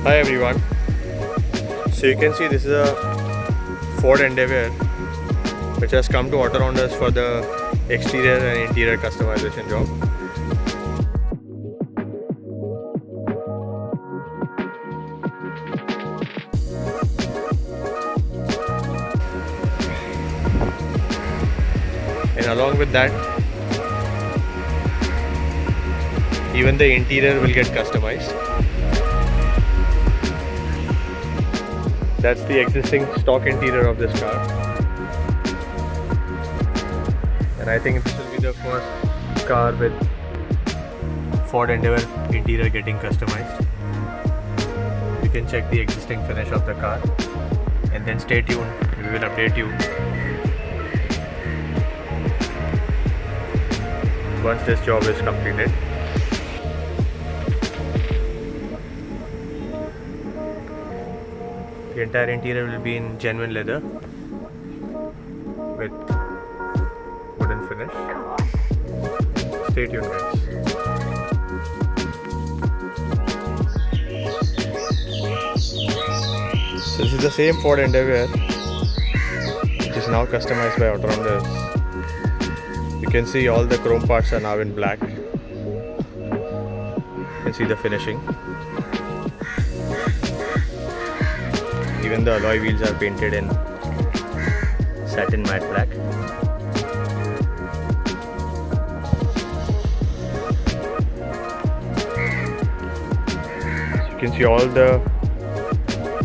Hi everyone. So you can see this is a Ford Endeavour which has come to Auto Rounders for the exterior and interior customization job. And along with that, even the interior will get customized. That's the existing stock interior of this car. And I think this will be the first car with Ford Endeavour interior getting customized. You can check the existing finish of the car and then stay tuned, we will update you once this job is completed. The entire interior will be in genuine leather with wooden finish. Stay tuned, guys. So this is the same Ford Endeavour which is now customized by Auto Rounders. You can see all the chrome parts are now in black. You can see the finishing. Even the alloy wheels are painted in satin matte black. So you can see all the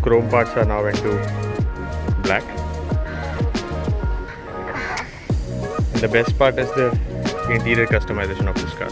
chrome parts are now into black. And the best part is the interior customization of this car.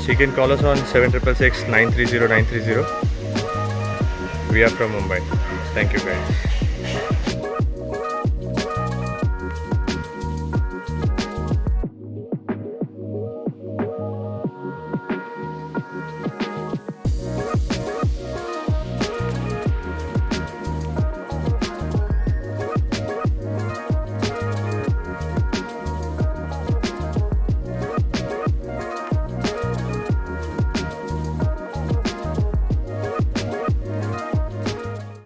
So you can call us on 7666 930 930. We are from Mumbai. Thank you guys.